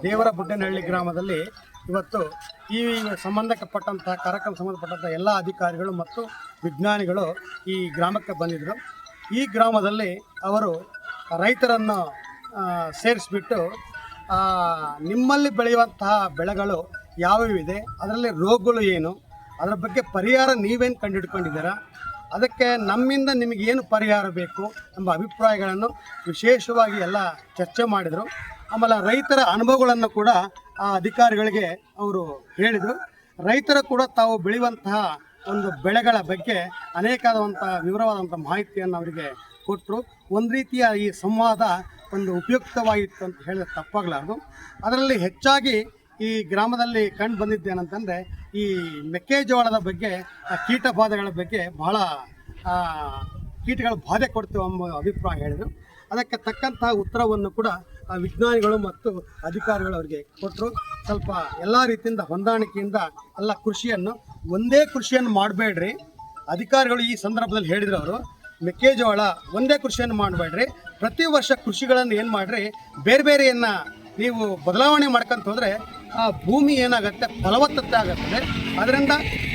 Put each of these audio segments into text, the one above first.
ದೇವರ ಬುಡ್ಡನಹಳ್ಳಿ ಗ್ರಾಮದಲ್ಲಿ ಇವತ್ತು ಈ ಸಂಬಂಧಪಟ್ಟಂತಹ ಕಾರ್ಯಕ್ರಮ ಸಂಬಂಧಪಟ್ಟಂಥ ಎಲ್ಲ ಅಧಿಕಾರಿಗಳು ಮತ್ತು ವಿಜ್ಞಾನಿಗಳು ಈ ಗ್ರಾಮಕ್ಕೆ ಬಂದಿದ್ದರು. ಈ ಗ್ರಾಮದಲ್ಲಿ ಅವರು ರೈತರನ್ನು ಸೇರಿಸಿಬಿಟ್ಟು ನಿಮ್ಮಲ್ಲಿ ಬೆಳೆಯುವಂತಹ ಬೆಳೆಗಳು ಯಾವ್ಯಾವಿದೆ, ಅದರಲ್ಲಿ ರೋಗಗಳು ಏನು, ಅದರ ಬಗ್ಗೆ ಪರಿಹಾರ ನೀವೇನು ಕಂಡುಹಿಡ್ಕೊಂಡಿದ್ದೀರಾ, ಅದಕ್ಕೆ ನಮ್ಮಿಂದ ನಿಮಗೇನು ಪರಿಹಾರ ಬೇಕು ಎಂಬ ಅಭಿಪ್ರಾಯಗಳನ್ನು ವಿಶೇಷವಾಗಿ ಎಲ್ಲ ಚರ್ಚೆ ಮಾಡಿದರು. ಆಮೇಲೆ ರೈತರ ಅನುಭವಗಳನ್ನು ಕೂಡ ಆ ಅಧಿಕಾರಿಗಳಿಗೆ ಅವರು ಹೇಳಿದರು. ರೈತರು ಕೂಡ ತಾವು ಬೆಳೆಯುವಂತಹ ಒಂದು ಬೆಳೆಗಳ ಬಗ್ಗೆ ಅನೇಕವಾದಂಥ ವಿವರವಾದಂಥ ಮಾಹಿತಿಯನ್ನು ಅವರಿಗೆ ಕೊಟ್ಟರು. ಒಂದು ರೀತಿಯ ಈ ಸಂವಾದ ಒಂದು ಉಪಯುಕ್ತವಾಗಿತ್ತು ಅಂತ ಹೇಳಿದ್ರೆ ತಪ್ಪಾಗಲಾರದು. ಅದರಲ್ಲಿ ಹೆಚ್ಚಾಗಿ ಈ ಗ್ರಾಮದಲ್ಲಿ ಕಂಡು ಬಂದಿದ್ದೇನಂತಂದರೆ ಈ ಮೆಕ್ಕೆಜೋಳದ ಬಗ್ಗೆ ಕೀಟ ಬಾಧೆಗಳ ಬಗ್ಗೆ ಬಹಳ ಕೀಟಗಳ ಬಾಧೆ ಕೊಡ್ತೀವಿ ಎಂಬ ಅಭಿಪ್ರಾಯ ಹೇಳಿದರು. ಅದಕ್ಕೆ ತಕ್ಕಂತಹ ಉತ್ತರವನ್ನು ಕೂಡ ವಿಜ್ಞಾನಿಗಳು ಮತ್ತು ಅಧಿಕಾರಿಗಳು ಅವರಿಗೆ ಕೊಟ್ಟರು. ಸ್ವಲ್ಪ ಎಲ್ಲ ರೀತಿಯಿಂದ ಹೊಂದಾಣಿಕೆಯಿಂದ ಎಲ್ಲ ಒಂದೇ ಕೃಷಿಯನ್ನು ಮಾಡಬೇಡ್ರಿ. ಅಧಿಕಾರಿಗಳು ಈ ಸಂದರ್ಭದಲ್ಲಿ ಹೇಳಿದ್ರು, ಅವರು ಮೆಕ್ಕೆಜೋಳ ಒಂದೇ ಕೃಷಿಯನ್ನು ಮಾಡಬೇಡ್ರಿ, ಪ್ರತಿ ವರ್ಷ ಕೃಷಿಗಳನ್ನು ಏನು ಮಾಡಿರಿ, ಬೇರೆ ಬೇರೆಯನ್ನು ನೀವು ಬದಲಾವಣೆ ಮಾಡ್ಕೊಂತ ಹೋದರೆ ಆ ಭೂಮಿ ಏನಾಗುತ್ತೆ, ಫಲವತ್ತತೆ ಆಗುತ್ತದೆ. ಅದರಿಂದ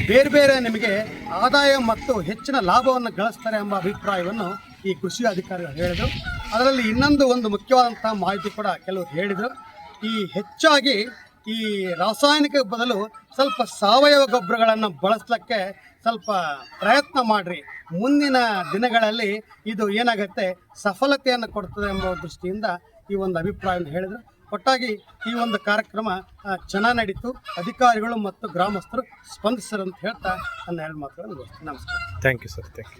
ಬೇರೆ ಬೇರೆ ನಿಮಗೆ ಆದಾಯ ಮತ್ತು ಹೆಚ್ಚಿನ ಲಾಭವನ್ನು ಗಳಿಸ್ತಾರೆ ಎಂಬ ಅಭಿಪ್ರಾಯವನ್ನು ಈ ಕೃಷಿ ಅಧಿಕಾರಿಗಳು ಹೇಳಿದರು. ಅದರಲ್ಲಿ ಒಂದು ಮುಖ್ಯವಾದಂಥ ಮಾಹಿತಿ ಕೂಡ ಕೆಲವರು ಹೇಳಿದರು. ಈ ಹೆಚ್ಚಾಗಿ ಈ ರಾಸಾಯನಿಕ ಬದಲು ಸ್ವಲ್ಪ ಸಾವಯವ ಗೊಬ್ಬರಗಳನ್ನು ಬಳಸಲಿಕ್ಕೆ ಸ್ವಲ್ಪ ಪ್ರಯತ್ನ ಮಾಡಿರಿ. ಮುಂದಿನ ದಿನಗಳಲ್ಲಿ ಇದು ಏನಾಗುತ್ತೆ, ಸಫಲತೆಯನ್ನು ಕೊಡ್ತದೆ ಎಂಬ ದೃಷ್ಟಿಯಿಂದ ಈ ಒಂದು ಅಭಿಪ್ರಾಯವನ್ನು ಹೇಳಿದರು. ಒಟ್ಟಾಗಿ ಈ ಒಂದು ಕಾರ್ಯಕ್ರಮ ಚೆನ್ನಾಗಿ ನಡೀತು. ಅಧಿಕಾರಿಗಳು ಮತ್ತು ಗ್ರಾಮಸ್ಥರು ಸ್ಪಂದಿಸರು ಅಂತ ಹೇಳ್ತಾ ನನ್ನ ಎರಡು ಮಾತುಗಳನ್ನು ಮುಗಿಸ್ತೀನಿ. ನಮಸ್ಕಾರ. Thank you sir. Thank you.